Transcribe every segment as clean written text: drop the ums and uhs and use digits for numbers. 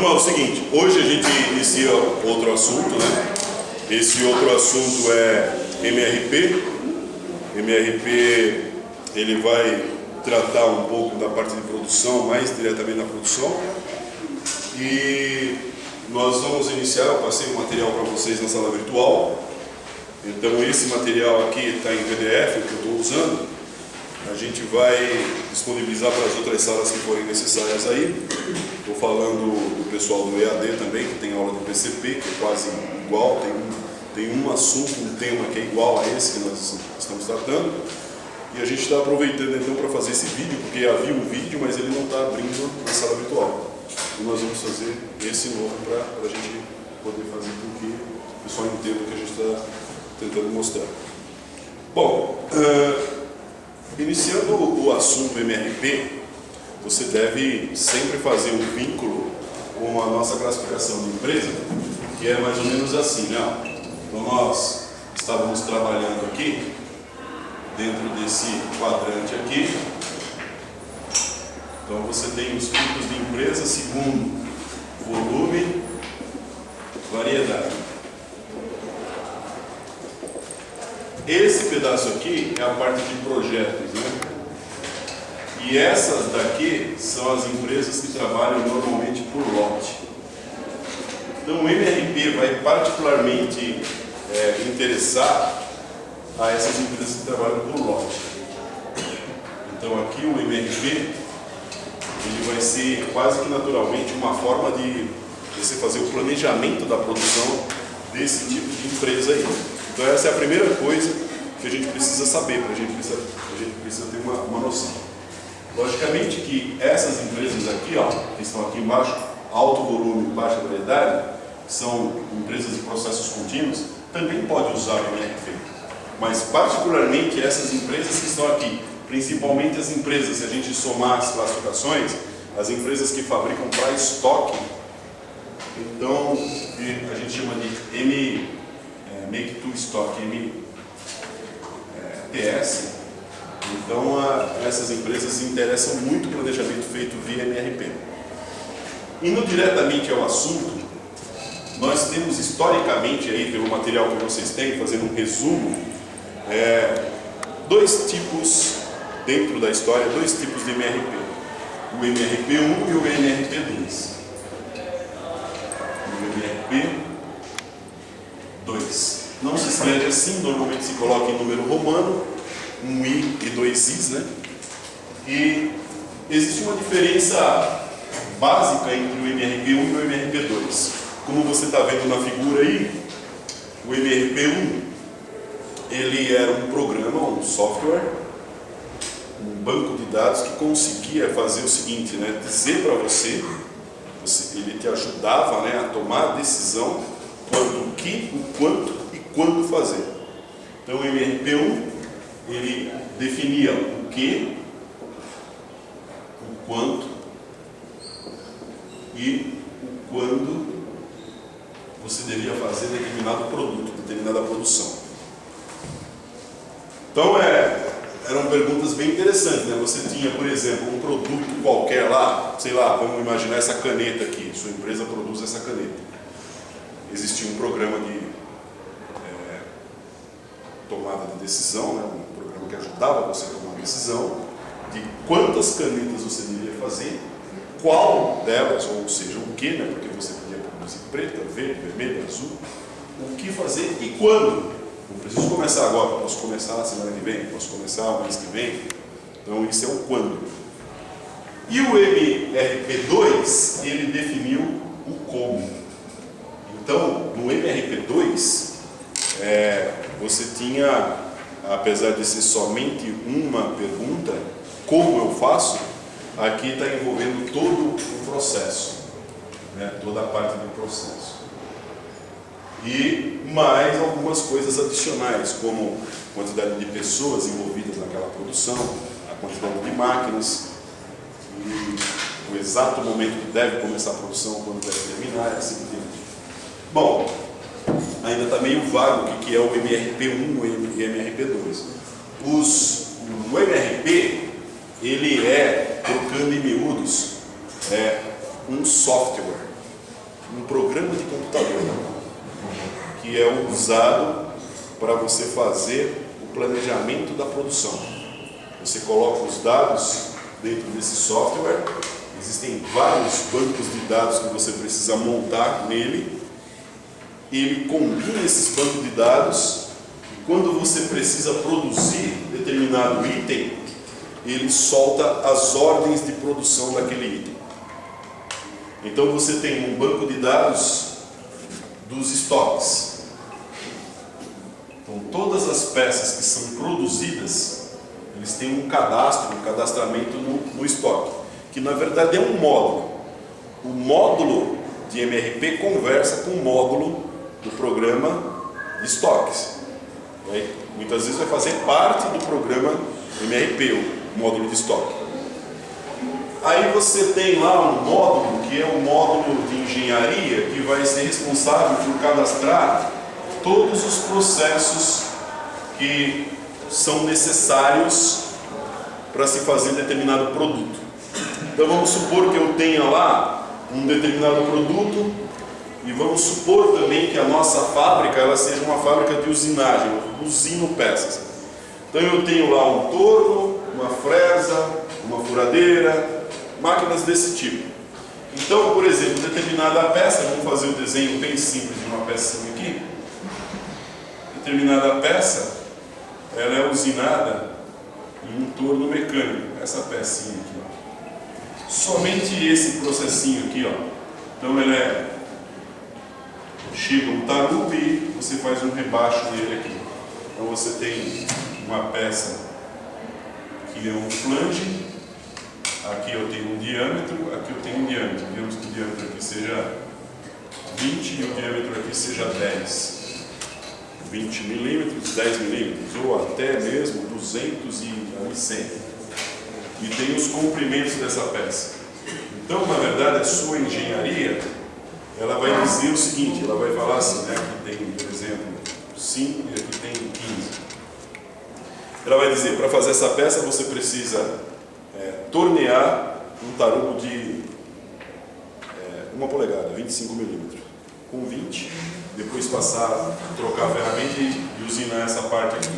Turma, é o seguinte, hoje a gente inicia outro assunto, né? Esse outro assunto é MRP. MRP, ele vai tratar um pouco da parte de produção, mais diretamente na produção. E nós vamos iniciar, eu passei o material para vocês na sala virtual. Então esse material aqui está em PDF, que eu estou usando. A gente vai disponibilizar para as outras salas que forem necessárias aí. Estou falando do pessoal do EAD também, que tem aula do PCP, que é quase igual, tem um assunto, um tema que é igual a esse que nós estamos tratando. E a gente está aproveitando então para fazer esse vídeo, porque havia um vídeo, mas ele não está abrindo na sala virtual. E nós vamos fazer esse novo para a gente poder fazer com que o pessoal entenda o que a gente está tentando mostrar. Bom, iniciando o assunto MRP, você deve sempre fazer um vínculo com a nossa classificação de empresa, que é mais ou menos assim, né? Então nós estávamos trabalhando aqui, dentro desse quadrante aqui. Então você tem os tipos de empresa segundo volume, variedade. Esse pedaço aqui é a parte de projetos, né? E essas daqui são as empresas que trabalham normalmente por lote. Então o MRP vai particularmente interessar a essas empresas que trabalham por lote. Então aqui o MRP, ele vai ser quase que naturalmente uma forma de você fazer o planejamento da produção desse tipo de empresa aí. Então essa é a primeira coisa que a gente precisa saber, a gente precisa ter uma noção. Logicamente que essas empresas aqui, ó, que estão aqui embaixo, alto volume, baixa variedade, são empresas de processos contínuos, também pode usar o MRP. Mas particularmente essas empresas que estão aqui, principalmente as empresas, se a gente somar as classificações, as empresas que fabricam para estoque, então a gente chama de Make to Stock, MTS. Então essas empresas interessam muito o planejamento feito via MRP. Indo diretamente ao assunto, nós temos historicamente aí, pelo material que vocês têm, fazendo um resumo, dois tipos dentro da história, dois tipos de MRP. O MRP1 e o MRP2. O MRP2. Não se escreve assim, normalmente se coloca em número romano, um I e dois Is, né? E existe uma diferença básica entre o MRP1 e o MRP2. Como você está vendo na figura aí, o MRP1, ele era um programa, um software, um banco de dados que conseguia fazer o seguinte, né? Dizer para você, ele te ajudava, né, a tomar a decisão quanto o que, o quanto e quando fazer. Então o MRP1, ele definia o que, o quanto e o quando você devia fazer determinado produto, determinada produção. Então eram perguntas bem interessantes, né? Você tinha, por exemplo, um produto qualquer lá, sei lá, vamos imaginar essa caneta aqui, sua empresa produz essa caneta. Existia um programa de tomada de decisão, né? Um programa que ajudava você a tomar uma decisão de quantas canetas você deveria fazer, qual delas, ou seja, o que, né? Porque você podia produzir preta, verde, vermelho, azul, o que fazer e quando. Não preciso começar agora, posso começar na semana que vem, posso começar o mês que vem. Então isso é o quando. E o MRP2, ele definiu o como. Então, no MRP2, você tinha, apesar de ser somente uma pergunta, como eu faço, aqui está envolvendo todo o processo, né? Toda a parte do processo. E mais algumas coisas adicionais, como a quantidade de pessoas envolvidas naquela produção, a quantidade de máquinas, e o exato momento que deve começar a produção, quando deve terminar, e assim por diante. Bom, ainda está meio vago o que é o MRP1 e o MRP2. O MRP, ele trocando em miúdos, um software. um programa de computador que é usado para você fazer o planejamento da produção. Você coloca os dados dentro desse software, existem vários bancos de dados que você precisa montar nele, ele combina esses bancos de dados e quando você precisa produzir determinado item, ele solta as ordens de produção daquele item. Então você tem um banco de dados dos estoques. Então todas as peças que são produzidas, eles têm um cadastro, um cadastramento no estoque, que na verdade é um módulo. O módulo de MRP conversa com o módulo do programa de estoques. Muitas vezes vai fazer parte do programa MRP, o módulo de estoque. Aí você tem lá um módulo, que é um módulo de engenharia, que vai ser responsável por cadastrar todos os processos que são necessários para se fazer determinado produto. Então vamos supor que eu tenha lá um determinado produto e vamos supor também que a nossa fábrica ela seja uma fábrica de usinagem, eu usino peças. Então eu tenho lá um torno, uma fresa, uma furadeira, máquinas desse tipo. Então, por exemplo, determinada peça, vamos fazer um desenho bem simples de uma pecinha aqui. Determinada peça, ela é usinada em um torno mecânico, essa pecinha aqui, ó. Somente esse processinho aqui, ó. Então ela chega um tarupe e você faz um rebaixo dele aqui. Então você tem uma peça que é um flange, aqui eu tenho um diâmetro, aqui eu tenho um diâmetro. Digamos que o diâmetro aqui seja 20 e o diâmetro aqui seja 10. 20 milímetros, 10 milímetros, ou até mesmo 200 e 100. E tem os comprimentos dessa peça. Então, na verdade, a sua engenharia, ela vai dizer o seguinte, ela vai falar assim, né, aqui tem, por exemplo, 5 e aqui tem 15. Ela vai dizer, para fazer essa peça você precisa tornear um tarugo de 1 polegada, 25 milímetros, com 20, depois passar, trocar a ferramenta e usinar essa parte aqui,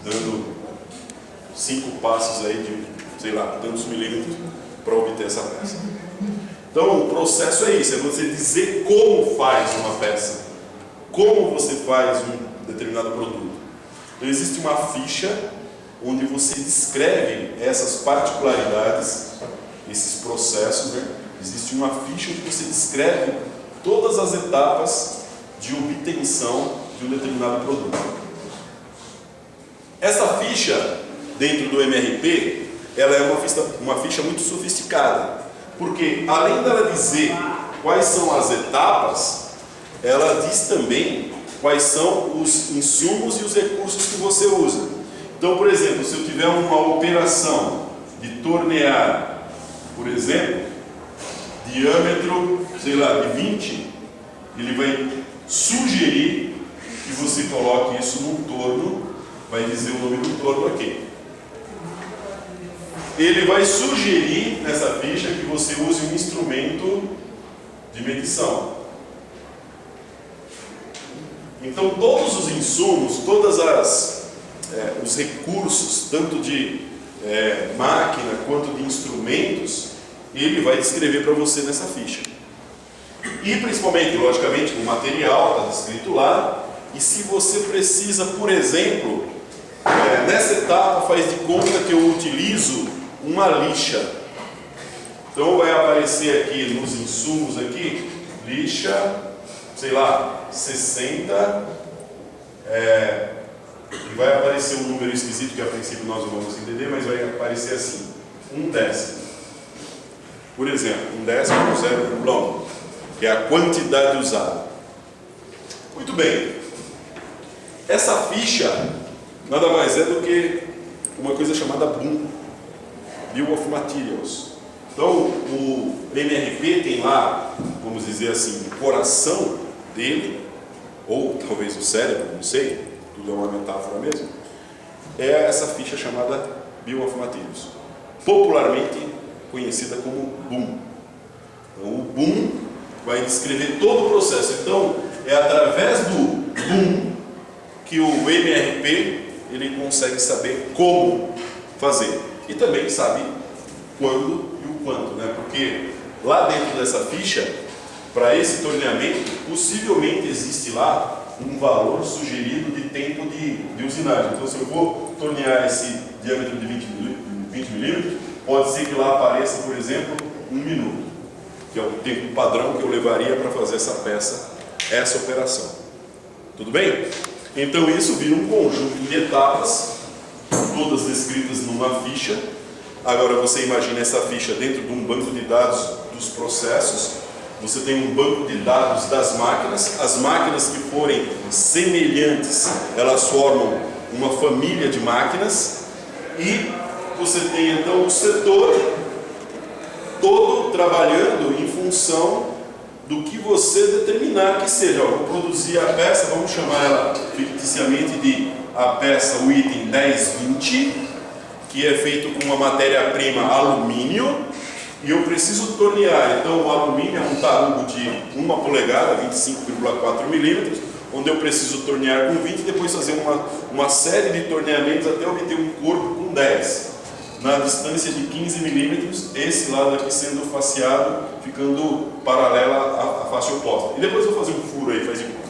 dando 5 passos aí de, sei lá, tantos milímetros para obter essa peça. Então o processo é isso, é você dizer como faz uma peça, como você faz um determinado produto. Então existe uma ficha onde você descreve essas particularidades, esses processos, né? Existe uma ficha onde você descreve todas as etapas de obtenção de um determinado produto. Essa ficha, dentro do MRP, ela é uma ficha muito sofisticada, porque além dela dizer quais são as etapas, ela diz também quais são os insumos e os recursos que você usa. Então, por exemplo, se eu tiver uma operação de tornear, por exemplo, diâmetro, sei lá, de 20, ele vai sugerir que você coloque isso num torno, vai dizer o nome do torno aqui. Ele vai sugerir nessa ficha que você use um instrumento de medição. Então todos os insumos, os recursos, tanto de máquina quanto de instrumentos, ele vai descrever para você nessa ficha. E principalmente, logicamente, o material está descrito lá. E se você precisa, por exemplo, nessa etapa faz de conta que eu utilizo uma lixa. Então vai aparecer aqui nos insumos aqui, lixa, sei lá, 60, e vai aparecer um número esquisito que a princípio nós não vamos entender, mas vai aparecer assim, 1/10. Por exemplo, 1/10 é 0,1, que é a quantidade usada. Muito bem. Essa ficha nada mais é do que uma coisa chamada BOM, Bill of Materials. Então, o MRP tem lá, vamos dizer assim, o coração dele, ou talvez o cérebro, não sei, tudo é uma metáfora mesmo, é essa ficha chamada Bill of Materials, popularmente conhecida como BOM. Então, o BOM vai descrever todo o processo. Então, é através do BOOM que o MRP ele consegue saber como fazer. E também sabe quando e o quanto, né? Porque lá dentro dessa ficha, para esse torneamento, possivelmente existe lá um valor sugerido de tempo de usinagem. Então, se eu vou tornear esse diâmetro de 20 milímetros, pode ser que lá apareça, por exemplo, 1 minuto, que é o tempo padrão que eu levaria para fazer essa peça, essa operação. Tudo bem? Então, isso vira um conjunto de etapas, todas descritas numa ficha. Agora, você imagina essa ficha dentro de um banco de dados dos processos. Você tem um banco de dados das máquinas. As máquinas que forem semelhantes, elas formam uma família de máquinas. E você tem então o setor todo trabalhando em função do que você determinar que seja. Vou produzir a peça, vamos chamar ela ficticiamente de a peça, o item 1020, que é feito com uma matéria-prima alumínio. E eu preciso tornear, então o alumínio é um tarugo de 1 polegada, 25,4 milímetros, onde eu preciso tornear com 20 e depois fazer uma série de torneamentos até obter um corpo com 10. Na distância de 15 milímetros, esse lado aqui sendo faceado, ficando paralela à face oposta. E depois eu vou fazer um furo aí, faz de conta.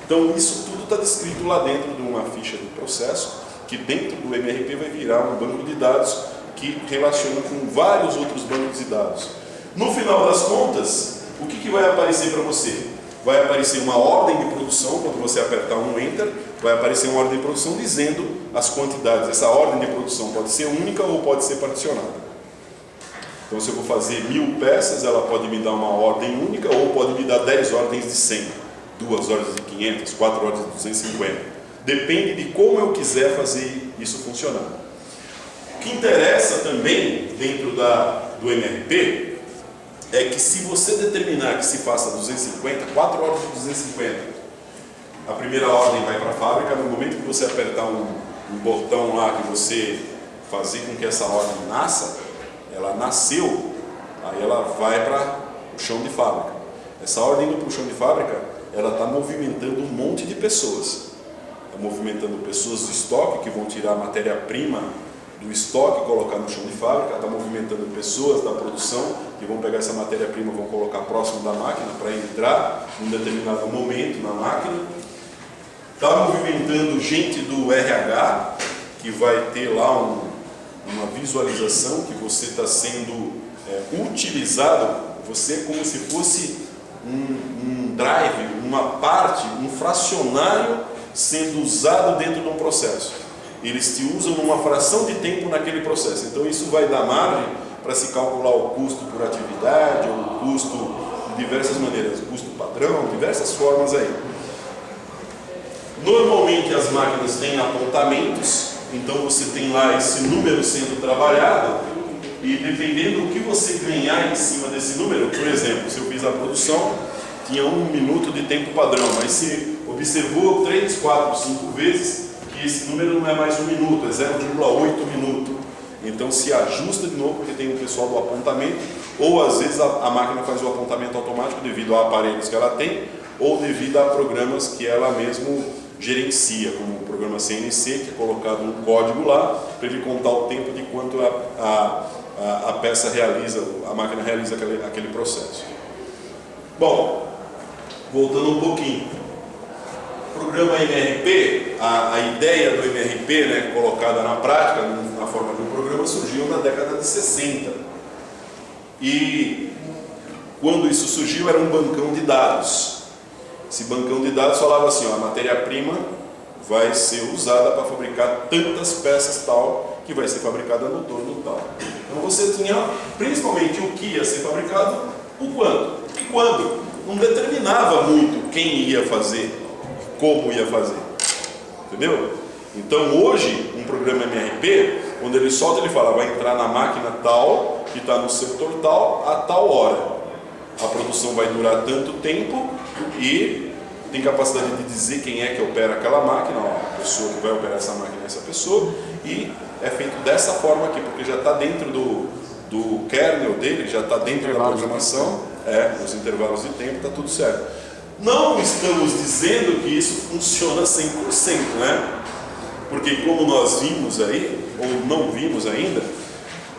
Então isso tudo está descrito lá dentro de uma ficha do processo, que dentro do MRP vai virar um banco de dados que relaciona com vários outros bancos de dados. No final das contas, o que vai aparecer para você? Vai aparecer uma ordem de produção, quando você apertar um Enter, vai aparecer uma ordem de produção dizendo as quantidades. Essa ordem de produção pode ser única ou pode ser particionada. Então, se eu vou fazer 1000 peças, ela pode me dar uma ordem única ou pode me dar 10 ordens de 100, 2 ordens de 500, 4 ordens de 250. Depende de como eu quiser fazer isso funcionar. O que interessa também dentro do MRP é que se você determinar que se faça 250, 4 ordens de 250, a primeira ordem vai para a fábrica. No momento que você apertar um botão lá que você fazer com que essa ordem nasça, ela nasceu, aí ela vai para o chão de fábrica. Essa ordem indo para o chão de fábrica, ela está movimentando um monte de pessoas. Está movimentando pessoas do estoque que vão tirar a matéria-prima do estoque e colocar no chão de fábrica, está movimentando pessoas da produção que vão pegar essa matéria-prima e vão colocar próximo da máquina para entrar em um determinado momento na máquina. Está movimentando gente do RH, que vai ter lá uma visualização que você está sendo utilizado, você como se fosse um drive, uma parte, um fracionário sendo usado dentro de um processo. Eles te usam numa fração de tempo naquele processo. Então isso vai dar margem para se calcular o custo por atividade, ou o custo de diversas maneiras, custo padrão, diversas formas aí. Normalmente as máquinas têm apontamentos, então você tem lá esse número sendo trabalhado e dependendo do que você ganhar em cima desse número, por exemplo, se eu fiz a produção, tinha 1 minuto de tempo padrão, mas se observou 3, 4, 5 vezes, esse número não é mais 1 minuto, é 0,8 minuto. Então se ajusta de novo, porque tem o pessoal do apontamento, ou às vezes a máquina faz o apontamento automático devido a aparelhos que ela tem, ou devido a programas que ela mesmo gerencia, como o programa CNC, que é colocado um código lá, para ele contar o tempo de quanto a peça realiza, a máquina realiza aquele processo. Bom, voltando um pouquinho. O programa MRP, a ideia do MRP, né, colocada na prática, na forma de um programa, surgiu na década de 60. E quando isso surgiu, era um bancão de dados. Esse bancão de dados falava assim, ó, a matéria-prima vai ser usada para fabricar tantas peças tal, que vai ser fabricada no torno tal. Então você tinha principalmente o que ia ser fabricado, o quanto e quando. Não determinava muito quem ia fazer, como ia fazer, entendeu? Então hoje, um programa MRP, quando ele solta, ele fala, vai entrar na máquina tal, que está no setor tal, a tal hora. A produção vai durar tanto tempo e tem capacidade de dizer quem é que opera aquela máquina, ó, a pessoa que vai operar essa máquina é essa pessoa, e é feito dessa forma aqui, porque já está dentro do kernel dele, já está dentro da programação. Nos intervalos de tempo está tudo certo. Não estamos dizendo que isso funciona 100%, né? Porque como nós vimos aí, ou não vimos ainda,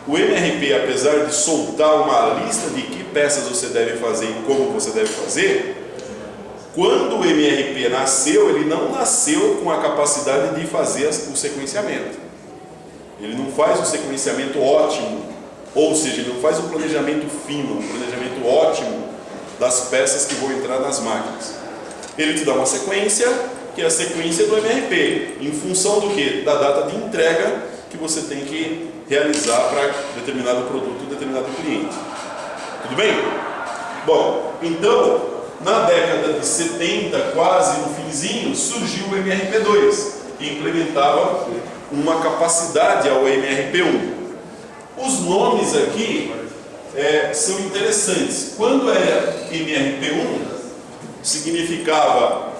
o MRP, apesar de soltar uma lista de que peças você deve fazer e como você deve fazer, quando o MRP nasceu, ele não nasceu com a capacidade de fazer o sequenciamento. Ele não faz um sequenciamento ótimo, ou seja, ele não faz um planejamento fino, um planejamento ótimo das peças que vão entrar nas máquinas. Ele te dá uma sequência, que é a sequência do MRP, em função do quê? Da data de entrega que você tem que realizar para determinado produto, determinado cliente. Tudo bem? Bom, então, na década de 70, quase no finzinho, surgiu o MRP2, que implementava uma capacidade ao MRP1. Os nomes aqui são interessantes. Quando era MRP1, significava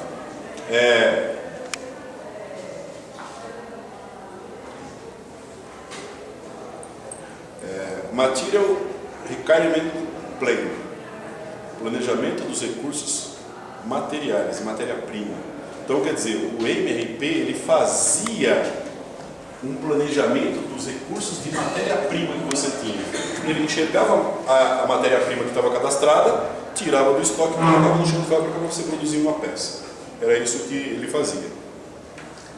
Material Requirement Plan, planejamento dos recursos materiais, matéria-prima. Então, quer dizer, o MRP ele fazia um planejamento dos recursos de matéria-prima que você tinha. Ele enxergava a matéria-prima que estava cadastrada, tirava do estoque e colocava no chão de fábrica para você produzir uma peça. Era isso que ele fazia,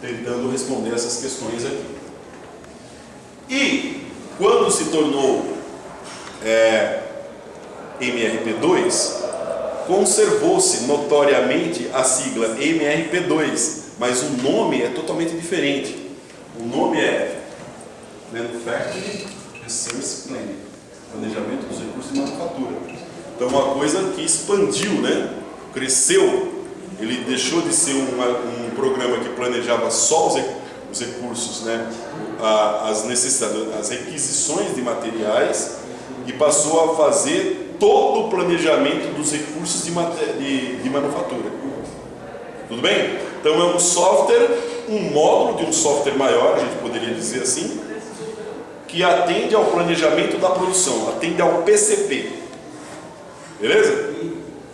tentando responder essas questões aqui. E quando se tornou MRP2, conservou-se notoriamente a sigla MRP2, mas o nome é totalmente diferente. O nome é Manufacturing Resource Planning, planejamento dos recursos de manufatura. Então, uma coisa que expandiu, né? Cresceu. Ele deixou de ser um programa que planejava só os recursos, né? As necessidades, as requisições de materiais, e passou a fazer todo o planejamento dos recursos de manufatura. Tudo bem? Então é um software, um módulo de um software maior, a gente poderia dizer assim, que atende ao planejamento da produção, atende ao PCP. Beleza?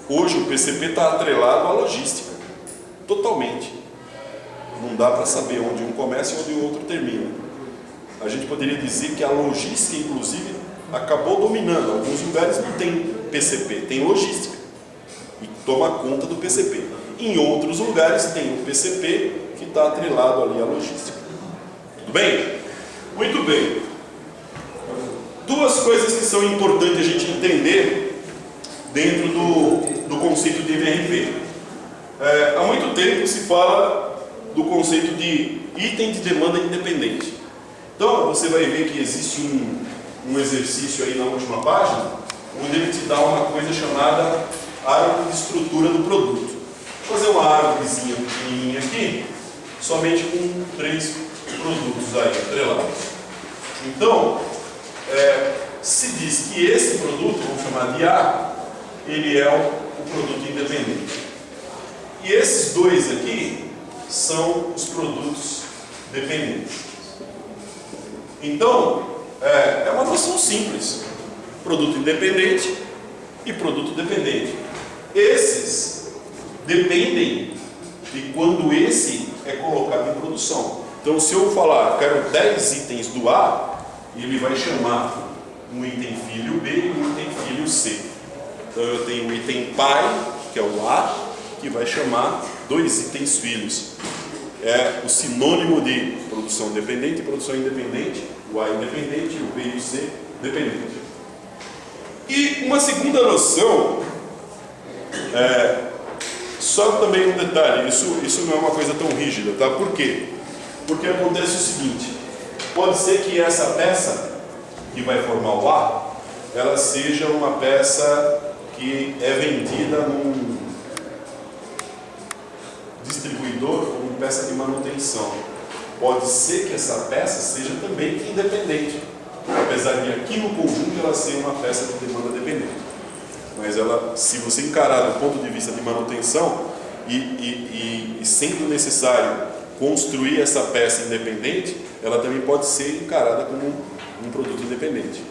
Hoje o PCP está atrelado à logística, totalmente. Não dá para saber onde um começa e onde o outro termina. A gente poderia dizer que a logística, inclusive, acabou dominando. Alguns lugares não tem PCP, tem logística e toma conta do PCP. Em outros lugares tem o PCP que está atrelado ali à logística. Tudo bem? Muito bem. Duas coisas que são importantes a gente entender dentro do conceito de MRP. Há muito tempo se fala do conceito de item de demanda independente. Então você vai ver que existe um exercício aí na última página, onde ele te dá uma coisa chamada árvore de estrutura do produto. Vou fazer uma árvorezinha pequenininha aqui, somente com 3 produtos aí atrelados. Então, se diz que esse produto, vamos chamar de A, ele é o produto independente. E esses dois aqui são os produtos dependentes. Então, é uma noção simples. Produto independente e produto dependente. Esses dependem de quando esse é colocado em produção. Então, se eu falar, quero 10 itens do A, ele vai chamar um item filho B e um item filho C. Então, eu tenho o item pai, que é o A, que vai chamar 2 itens filhos. É o sinônimo de produção dependente e produção independente. O A independente, o B e o C dependente. E uma segunda noção, só também um detalhe, isso não é uma coisa tão rígida, tá? Por quê? Porque acontece o seguinte, pode ser que essa peça que vai formar o A, ela seja uma peça que é vendida num distribuidor como peça de manutenção. Pode ser que essa peça seja também independente, apesar de aqui no conjunto ela ser uma peça de demanda dependente. Mas ela, se você encarar do ponto de vista de manutenção e sendo necessário construir essa peça independente, ela também pode ser encarada como um produto independente.